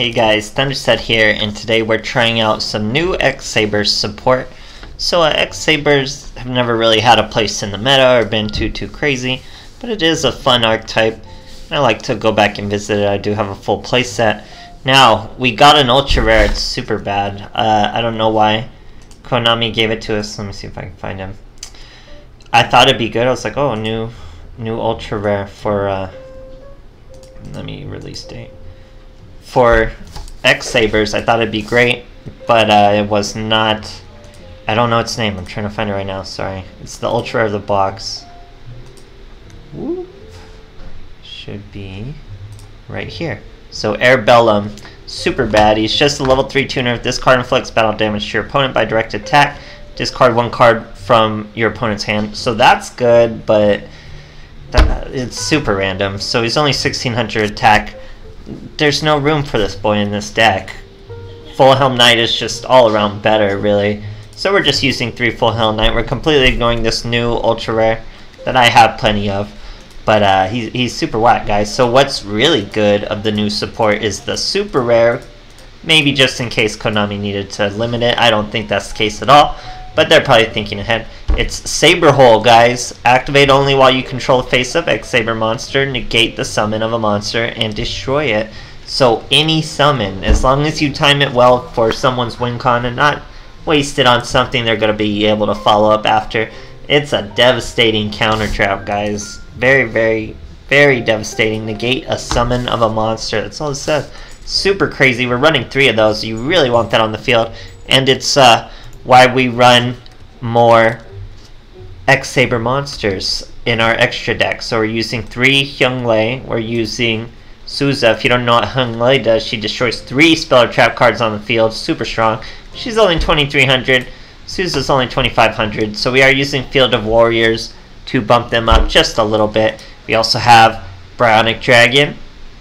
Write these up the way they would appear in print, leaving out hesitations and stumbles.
Hey guys, THUNDERSTUD here, and today we're trying out some new X-SABERS support. So X-SABERS have never really had a place in the meta or been too crazy, but it is a fun archetype, and I like to go back and visit it. I do have a full playset. Now, we got an ultra rare, it's super bad. I don't know why Konami gave it to us. Let me see if I can find him. I thought it'd be good. I was like, oh, new ultra rare for, let me release date. For X-SABERS, I thought it'd be great, but it was not. I don't know its name. I'm trying to find it right now. Sorry. It's the ultra rare of the box. Whoop. Should be right here. So Bellum, super bad. He's just a level 3 tuner. This card inflicts battle damage to your opponent by direct attack. Discard one card from your opponent's hand. So that's good, but it's super random. So he's only 1600 attack. There's no room for this boy in this deck. Full Helm Knight is just all around better, really. So we're just using 3 Full Helm Knight. We're completely ignoring this new ultra rare that I have plenty of. But he's super whack, guys. So what's really good of the new support is the super rare. Maybe just in case Konami needed to limit it. I don't think that's the case at all. But they're probably thinking ahead. It's Saber Hole, guys. Activate only while you control the face-up X-Saber monster. Negate the summon of a monster and destroy it. So any summon, as long as you time it well for someone's win con and not waste it on something they're going to be able to follow up after. It's a devastating counter trap, guys. Very devastating. Negate a summon of a monster. That's all it says. Super crazy. We're running 3 of those. You really want that on the field. And it's why we run more X-Saber monsters in our extra deck. So we're using 3 Hyunglei. We're using Souza. If you don't know what Hyunglei does, she destroys 3 spell or trap cards on the field. Super strong. She's only 2300. Souza's only 2500. So we are using Field of Warriors to bump them up just a little bit. We also have Bionic Dragon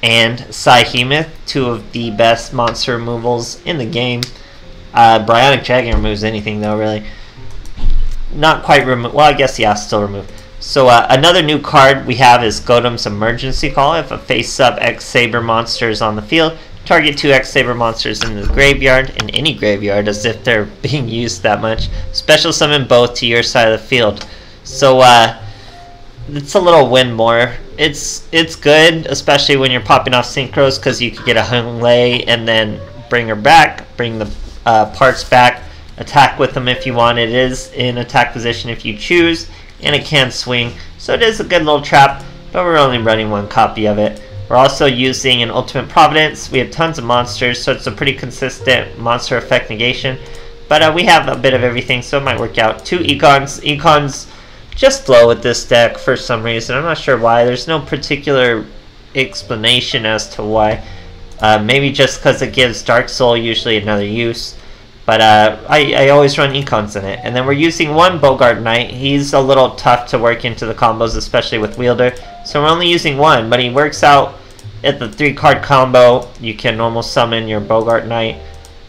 and Psyhemoth, 2 of the best monster removals in the game. Bionic Dragon removes anything though, really. Not quite remove. Well, I guess yeah, still remove. So another new card we have is Gotem's Emergency Call. If a face-up X-Saber monster is on the field, target 2 X-Saber monsters in the graveyard, in any graveyard, as if they're being used that much. Special summon both to your side of the field. So it's a little win more. It's good, especially when you're popping off synchros, because you could get a Hyunglei and then bring her back, bring the parts back, attack with them if you want. It is in attack position if you choose, and it can swing. So it is a good little trap, but we're only running 1 copy of it. We're also using an Ultimate Providence. We have tons of monsters, so it's a pretty consistent monster effect negation. But we have a bit of everything, so it might work out. 2 Econs. Econs just flow with this deck for some reason. I'm not sure why. There's no particular explanation as to why. Maybe just because it gives Dark Soul usually another use. But I always run Econs in it. And then we're using 1 Bogart Knight. He's a little tough to work into the combos, especially with Wielder. So we're only using 1, but he works out at the 3-card combo. You can normal summon your Bogart Knight,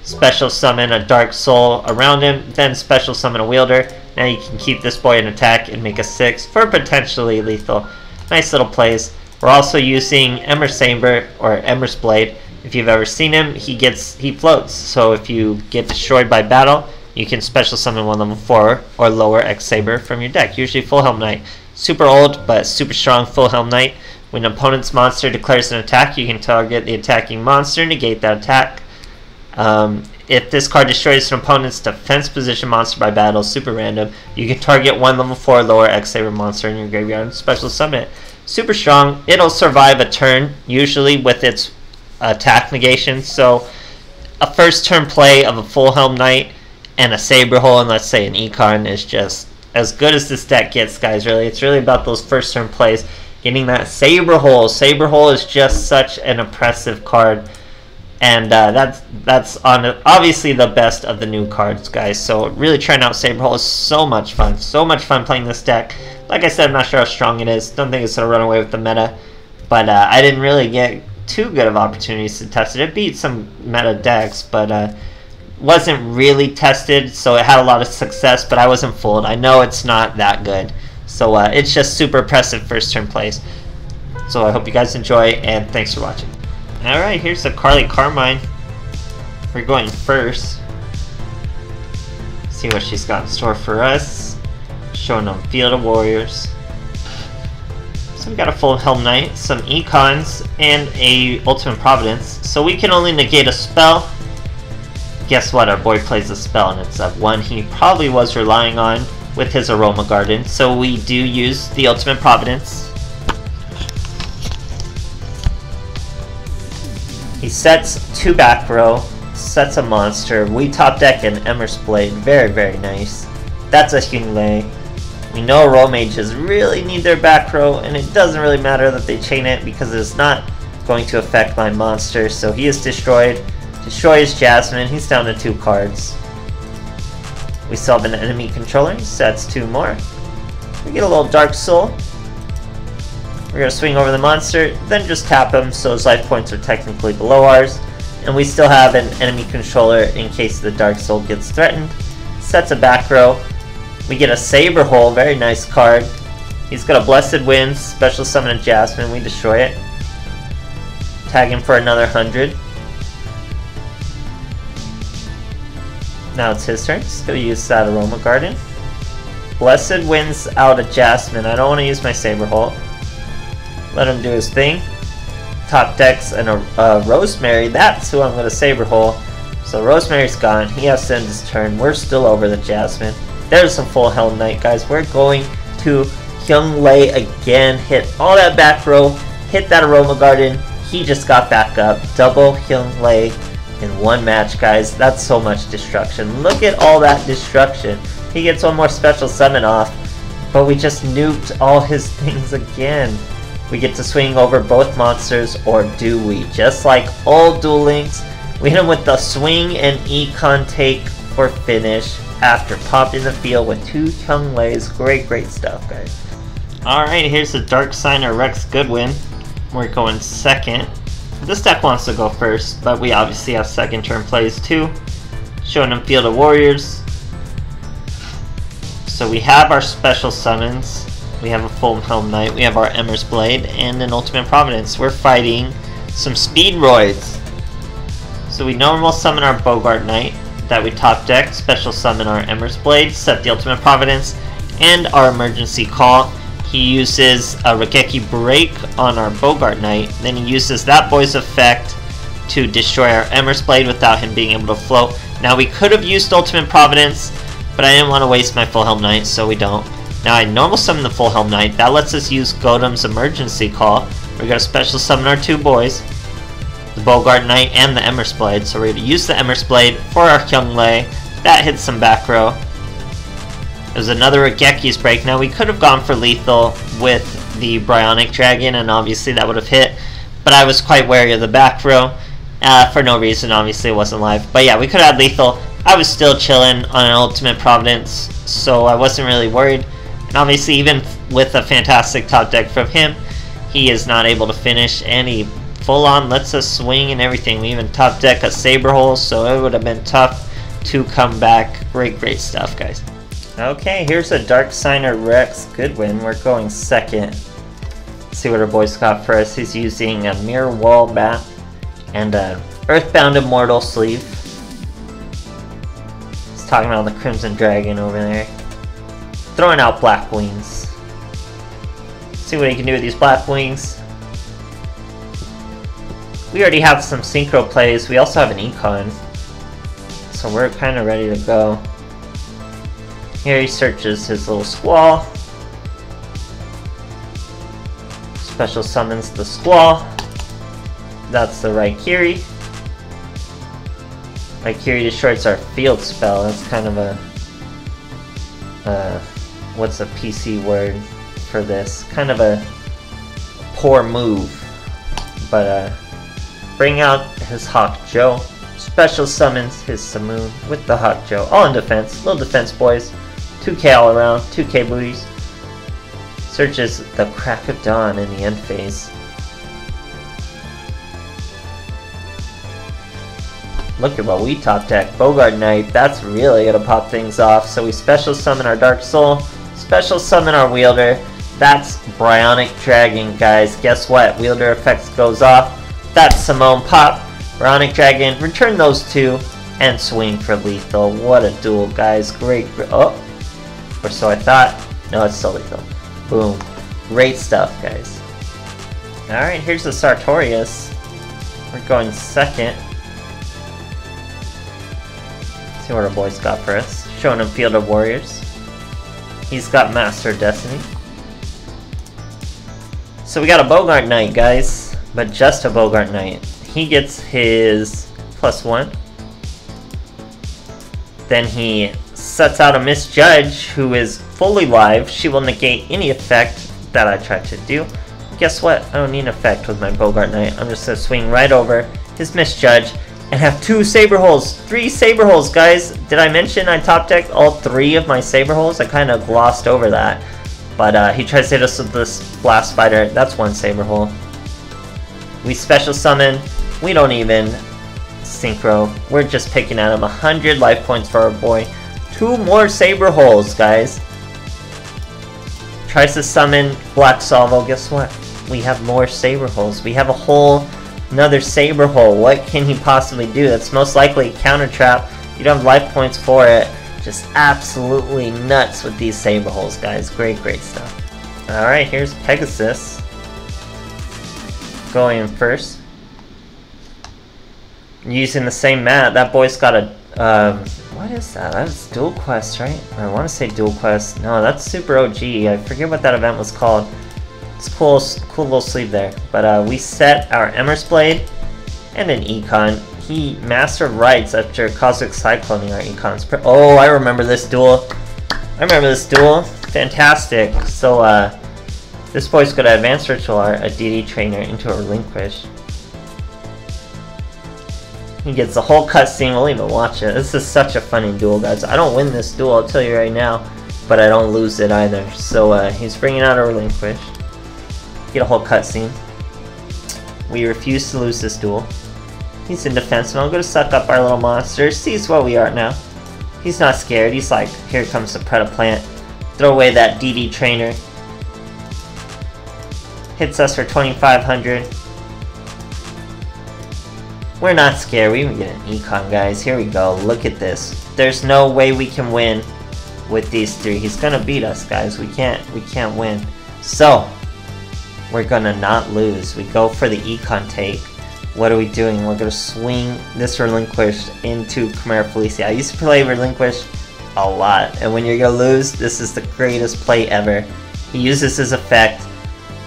special summon a Dark Soul around him, then special summon a Wielder. Now you can keep this boy in attack and make a 6 for potentially lethal. Nice little plays. We're also using Emmer-Saber or Emmer's Blade. If you've ever seen him, he floats. So if you get destroyed by battle, you can special summon 1 level 4 or lower X-Saber from your deck. Usually Full Helm Knight. Super old but super strong Full Helm Knight. When an opponent's monster declares an attack, you can target the attacking monster, negate that attack. If this card destroys an opponent's defense position monster by battle, super random, you can target 1 level 4 lower X-Saber monster in your graveyard and special summon it. Super strong. It'll survive a turn, usually with its attack negation. So a first turn play of a Full Helm Knight and a Saber Hole and let's say an Econ is just as good as this deck gets, guys. Really, it's really about those first turn plays, getting that Saber Hole. Saber Hole is just such an oppressive card, and that's obviously the best of the new cards, guys. So really trying out Saber Hole is so much fun playing this deck. Like I said, I'm not sure how strong it is. Don't think it's gonna run away with the meta, but I didn't really get too good of opportunities to test it. It beat some meta decks, but wasn't really tested, so it had a lot of success, but I wasn't fooled. I know it's not that good. So it's just super impressive first turn plays. So I hope you guys enjoy, and thanks for watching. Alright, here's the Carly Carmine. We're going first. See what she's got in store for us. Showing them Field of Warriors. So we got a full Helm Knight, some Econs, and a Ultimate Providence. So we can only negate a spell. Guess what? Our boy plays a spell, and it's that one he probably was relying on with his Aroma Garden. So we do use the Ultimate Providence. He sets 2 back row, sets a monster. We top deck an Emmer's Blade. Very, very nice. That's a Hyunglei. We know Roll Mages really need their back row, and it doesn't really matter that they chain it because it's not going to affect my monster. So he is destroyed. Destroys Jasmine. He's down to 2 cards. We still have an enemy controller. He sets 2 more. We get a little Dark Soul. We're going to swing over the monster, then just tap him so his life points are technically below ours. And we still have an enemy controller in case the Dark Soul gets threatened. Sets a back row. We get a Saber Hole, very nice card. He's got a Blessed Winds, special summon a Jasmine, we destroy it. Tag him for another 100. Now it's his turn, he's going to use that Aroma Garden. Blessed Winds out a Jasmine, I don't want to use my Saber Hole. Let him do his thing. Top decks and a Rosemary. That's who I'm going to Saber Hole. So Rosemary's gone. He has to end his turn. We're still over the Jasmine. There's a full Helm Knight, guys. We're going to Hyunglei again. Hit all that back row. Hit that Aroma Garden. He just got back up. Double Hyunglei in one match, guys. That's so much destruction. Look at all that destruction. He gets one more special summon off. But we just nuked all his things again. We get to swing over both monsters, or do we? Just like old Duel Links, we hit him with the swing and Econ take for finish after popping the field with 2 Hyungleis. Great stuff, guys. Alright, here's the Dark Signer Rex Goodwin. We're going second. This deck wants to go first, but we obviously have second turn plays too. Showing him Field of Warriors. So we have our special summons. We have a full Helm Knight, we have our Emmer's Blade, and an Ultimate Providence. We're fighting some Speedroids. So we normal summon our Bogart Knight, that we top deck, special summon our Emmer's Blade, set the Ultimate Providence, and our Emergency Call. He uses a Regeki Break on our Bogart Knight, then he uses that boy's effect to destroy our Emmer's Blade without him being able to float. Now we could have used Ultimate Providence, but I didn't want to waste my full Helm Knight, so we don't. Now I normal summon the full Helm Knight. That lets us use Gotem's Emergency Call. We're going to special summon our 2 boys, the Bogart Knight and the Emmer's Blade. So we're going to use the Emmer's Blade for our Hyunglei. That hits some back row. There's another Regeki's Break. Now we could have gone for lethal with the Bryonic Dragon, and obviously that would have hit. But I was quite wary of the back row. For no reason, obviously it wasn't live. But yeah, we could have had lethal. I was still chilling on an Ultimate Providence, so I wasn't really worried. And obviously, even with a fantastic top deck from him, he is not able to finish, and he full-on lets us swing and everything. We even top deck a Saber Hole, so it would have been tough to come back. Great stuff, guys. Okay, here's a Dark Signer Rex Goodwin. We're going second. Let's see what our boy's got for us. He's using a Mirror Wall Bat and a Earthbound Immortal sleeve. He's talking about the Crimson Dragon over there. Throwing out Black Wings. See what he can do with these Black Wings. We already have some synchro plays. We also have an Econ. So we're kind of ready to go. Here he searches his little Squall. Special summons the Squall. That's the Raikiri. Raikiri destroys our field spell. That's kind of a... what's a PC word for this? Kind of a poor move. But bring out his Hawk Joe. Special summons his Simoon with the Hawk Joe. All in defense. Little defense, boys. 2k all around. 2k booties. Searches the Crack of Dawn in the end phase. Look at what we top deck. Bogart Knight. That's really gonna pop things off. So we special summon our Dark Soul. Special summon our Wielder. That's Bryonic Dragon, guys. Guess what? Wielder effects goes off. that Simone pop, Bionic Dragon, return those two, and swing for lethal. What a duel, guys. Great. Oh, or so I thought. No, it's still lethal. Boom. Great stuff, guys. Alright, here's the Sartorius. We're going second. See what our boy's got for us. Showing him Field of Warriors. He's got Master of Destiny. So we got a Bogart Knight, guys. But just a Bogart Knight. He gets his +1. Then he sets out a Misjudge, who is fully live. She will negate any effect that I try to do. Guess what? I don't need an effect with my Bogart Knight. I'm just going to swing right over his Misjudge and have 2 Saber Holes. 3 Saber Holes, guys. Did I mention I top decked all 3 of my Saber Holes? I kind of glossed over that. But he tries to hit us with this Blast Spider. That's 1 Saber Hole. We special summon. We don't even synchro. We're just picking at him 100 life points for our boy. 2 more Saber Holes, guys. Tries to summon Black Salvo. Guess what? We have more Saber Holes. We have a whole another Saber Hole. What can he possibly do? That's most likely a counter trap. You don't have life points for it. Just absolutely nuts with these Saber Holes, guys. Great, great stuff. Alright, here's Pegasus. Going first. Using the same mat. That boy's got a what is that? That's Duel Quest, right? Or I want to say Duel Quest. No, that's Super OG. I forget what that event was called. It's cool little sleeve there. But we set our Emmer's Blade and an Econ. He Master Rights after Cosmic Cycloning our Econs. Oh, I remember this duel. Fantastic. So this boy's gonna Advanced Ritual Art a DD Trainer into a Relinquish. He gets the whole cutscene. We'll even watch it. This is such a funny duel, guys. I don't win this duel, I'll tell you right now, but I don't lose it either. So he's bringing out a Relinquish. Get a whole cutscene. We refuse to lose this duel. He's in defense, and I'm going to suck up our little monster. Sees what we are now. He's not scared. He's like, here comes the Predaplant. Throw away that DD Trainer. Hits us for 2,500. We're not scared. We even get an Econ, guys. Here we go. Look at this. There's no way we can win with these 3. He's gonna beat us, guys. We can't win. So we're gonna not lose. We go for the Econ take. What are we doing? We're gonna swing this Relinquish into Chimera Felicia. I used to play Relinquish a lot, and when you're gonna lose, this is the greatest play ever. He uses his effect.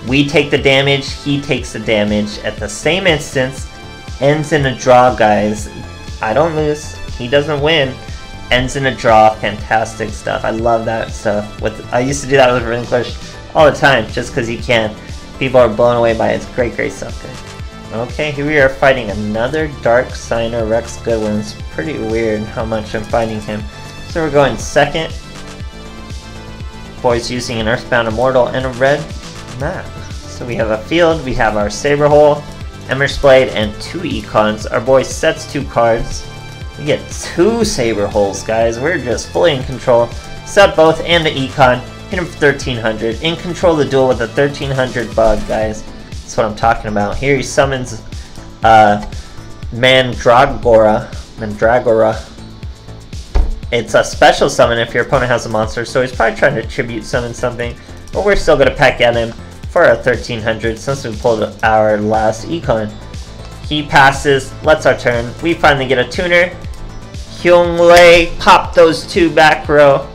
We take the damage. He takes the damage at the same instance. Ends in a draw, guys. I don't lose. He doesn't win. Ends in a draw. Fantastic stuff. I love that stuff. I used to do that with Relinquish all the time, just because you can. People are blown away by it. It's great, great stuff, guys. Okay, here we are fighting another Dark Signer Rex Goodwin. It's pretty weird how much I'm fighting him. So we're going second. Boy's using an Earthbound Immortal and a red map. So we have a field. We have our Saber Hole, Emmer's Blade, and 2 Econs. Our boy sets 2 cards. We get 2 Saber Holes, guys. We're just fully in control. Set both and the Econ. Hit him for 1,300. In control of the duel with a 1,300 bug, guys. That's what I'm talking about. Here he summons Mandragora. It's a special summon if your opponent has a monster, so he's probably trying to tribute summon something. But we're still going to peck at him for a 1,300 since we pulled our last Econ. He passes, lets our turn. We finally get a tuner. Hyunglei, pop those 2 back row.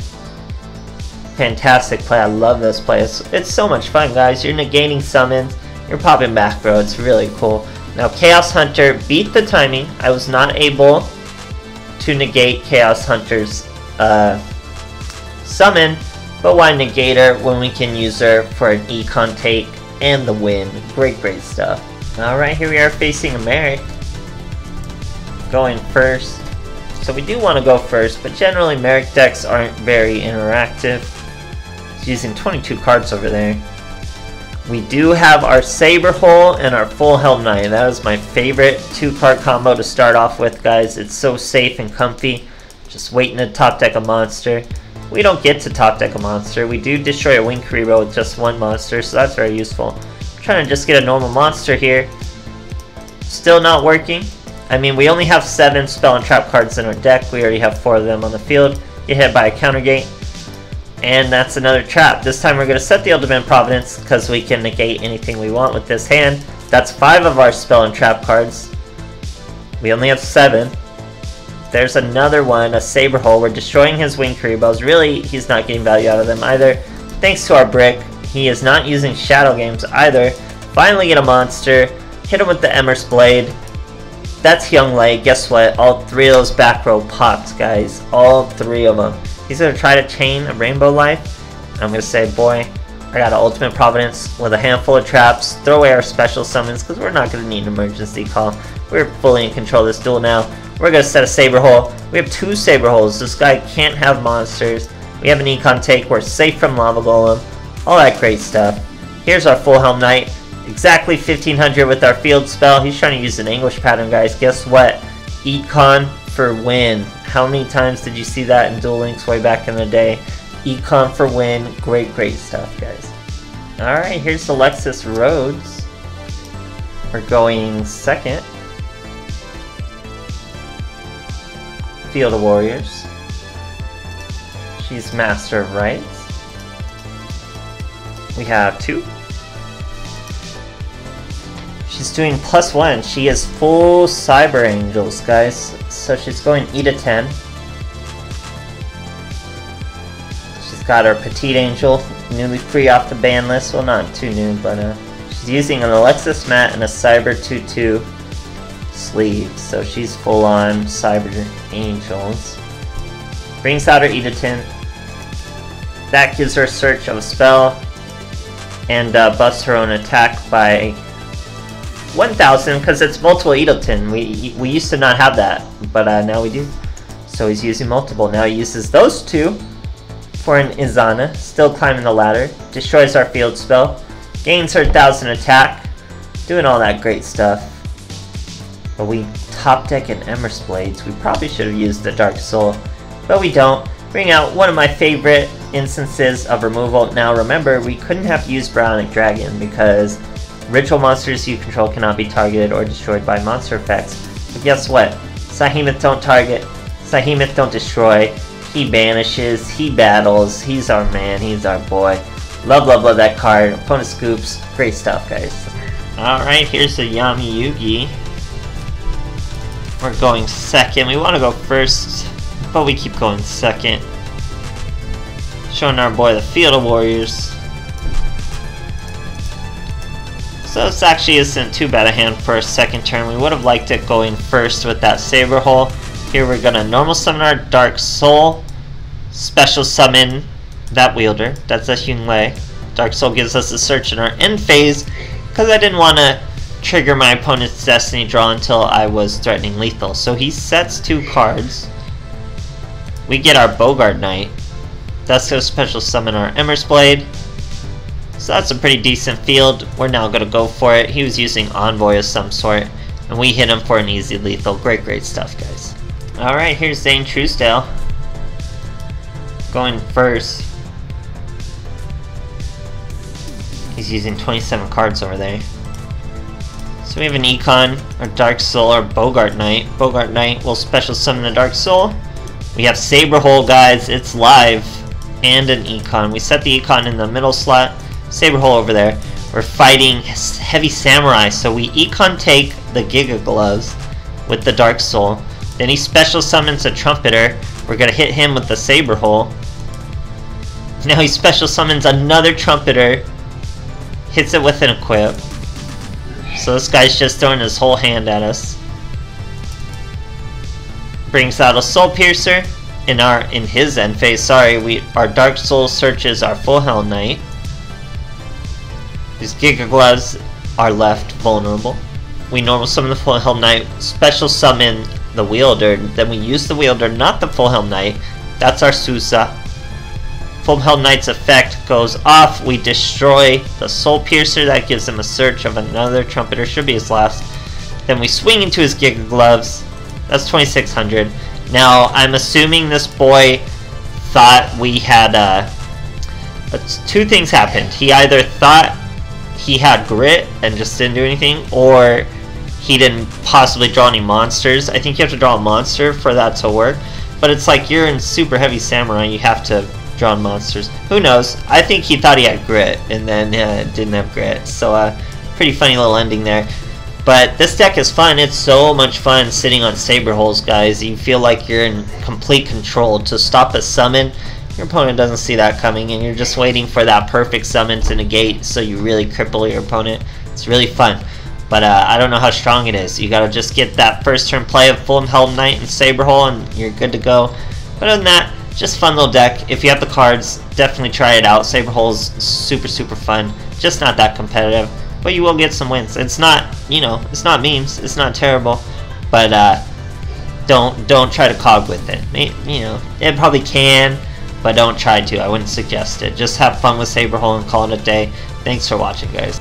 Fantastic play. I love this play. It's so much fun, guys. You're negating summons. You're popping back row. It's really cool. Now, Chaos Hunter beat the timing. I was not able to negate Chaos Hunter's summon, but why negate her when we can use her for an Econ take and the win? Great, great stuff. Alright, here we are facing a Merrick. Going first. So we do want to go first, but generally Merrick decks aren't very interactive. He's using 22 cards over there. We do have our Saber Hole and our Full Helm Knight. That is my favorite 2-card combo to start off with, guys. It's so safe and comfy. Just waiting to top deck a monster. We don't get to top deck a monster. We do destroy a Wing Reroll with just 1 monster, so that's very useful. I'm trying to just get a normal monster here. Still not working. I mean, we only have 7 spell and trap cards in our deck. We already have 4 of them on the field. Get hit by a counter gate. And that's another trap. This time we're going to set the Ultimate Providence because we can negate anything we want with this hand. That's 5 of our spell and trap cards. We only have 7. There's another one, a Saber Hole. We're destroying his Wing Career Bells. Really, he's not getting value out of them either. Thanks to our brick, he is not using Shadow Games either. Finally get a monster. Hit him with the Emmer's Blade. That's Young Lei. Guess what? All 3 of those back row popped, guys. All 3 of them. He's going to try to chain a Rainbow Life. I'm going to say, boy, I got an Ultimate Providence with a handful of traps. Throw away our special summons because we're not going to need an emergency call. We're fully in control of this duel now. We're going to set a Saber Hole. We have 2 Saber Holes. This guy can't have monsters. We have an Econ Take. We're safe from Lava Golem. All that great stuff. Here's our Full Helm Knight. Exactly 1500 with our field spell. He's trying to use an Anguish pattern, guys. Guess what? Econ for win. How many times did you see that in Duel Links way back in the day? Econ for win. Great, great stuff, guys. Alright, here's Alexis Rhodes. We're going second. Field of Warriors. She's Master of Rights. We have 2. She's doing +1. She is full Cyber Angels, guys. So she's going E to 10. She's got her Petite Angel, newly free off the ban list. Well, not too new, but she's using an Alexis Mat and a Cyber 2/2 sleeve. So she's full on Cyber Angels. Brings out her E to 10. That gives her a search of a spell and buffs her own attack by 1000 because it's multiple Edelton. We used to not have that, but now we do. So he's using multiple. Now he uses those 2 for an Izana. Still climbing the ladder. Destroys our field spell. Gains her 1000 attack. Doing all that great stuff. But we top deck an Emmer's Blades. We probably should have used the Dark Soul, but we don't. Bring out one of my favorite instances of removal. Now remember, we couldn't have used Bionic Dragon because ritual monsters you control cannot be targeted or destroyed by monster effects. But guess what? Sahemoth don't target, Sahemoth don't destroy, he banishes, he battles, he's our man, he's our boy. Love, love, love that card. Opponent scoops. Great stuff, guys. Alright, here's the Yami Yugi. We're going second. We want to go first, but we keep going second. Showing our boy the Field of Warriors. So this actually isn't too bad a hand for a second turn. We would have liked it going first with that Saber Hole. Here we're gonna normal summon our Dark Soul, special summon that wielder. That's a Hyun Lei. Dark Soul gives us a search in our end phase because I didn't want to trigger my opponent's Destiny draw until I was threatening lethal. So he sets 2 cards. We get our Bogart Knight. That's going to special summon our Emmer's Blade. So that's a pretty decent field. We're now going to go for it. He was using Envoy of some sort, and we hit him for an easy lethal. Great, great stuff, guys. Alright, here's Zane Truesdale. Going first. He's using 27 cards over there. So we have an Econ, or Dark Soul, or Bogart Knight. Bogart Knight will special summon the Dark Soul. We have Saber Hole, guys. It's live. And an Econ. We set the Econ in the middle slot. Saber Hole over there. We're fighting Heavy Samurai, so we Econ take the Giga Gloves with the Dark Soul. Then he special summons a Trumpeter. We're gonna hit him with the Saber Hole. Now he special summons another Trumpeter. Hits it with an Equip. So this guy's just throwing his whole hand at us. Brings out a Soul Piercer. In his end phase, sorry, our Dark Soul searches our Full Hell Knight. These Giga Gloves are left vulnerable. We normal summon the Full Hell Knight, special summon the Wielder, then we use the Wielder, not the Full Hell Knight. That's our Susa. Full Hell Knight's effect goes off, we destroy the Soul Piercer, that gives him a search of another Trumpeter, should be his last. Then we swing into his Giga Gloves, that's 2600. Now, I'm assuming this boy thought we had, 2 things happened. He either thought he had Grit and just didn't do anything, or he didn't possibly draw any monsters. I think you have to draw a monster for that to work. But it's like you're in super heavy samurai, you have to draw monsters. Who knows? I think he thought he had grit and then didn't have grit. So pretty funny little ending there. But this deck is fun. It's so much fun sitting on Saber Holes, guys. You feel like you're in complete control. To stop a summon, your opponent doesn't see that coming, and you're just waiting for that perfect summon to negate so you really cripple your opponent. It's really fun. But I don't know how strong it is. You gotta just get that first turn play of Untitled Knight and Saber Hole and you're good to go. But other than that, just fun little deck. If you have the cards, definitely try it out. Saber Hole's super fun. Just not that competitive. But you will get some wins. It's not, you know, it's not memes. It's not terrible. But don't try to cog with it. You know, it probably can, but don't try to. I wouldn't suggest it. Just have fun with Saber Hole and call it a day. Thanks for watching, guys.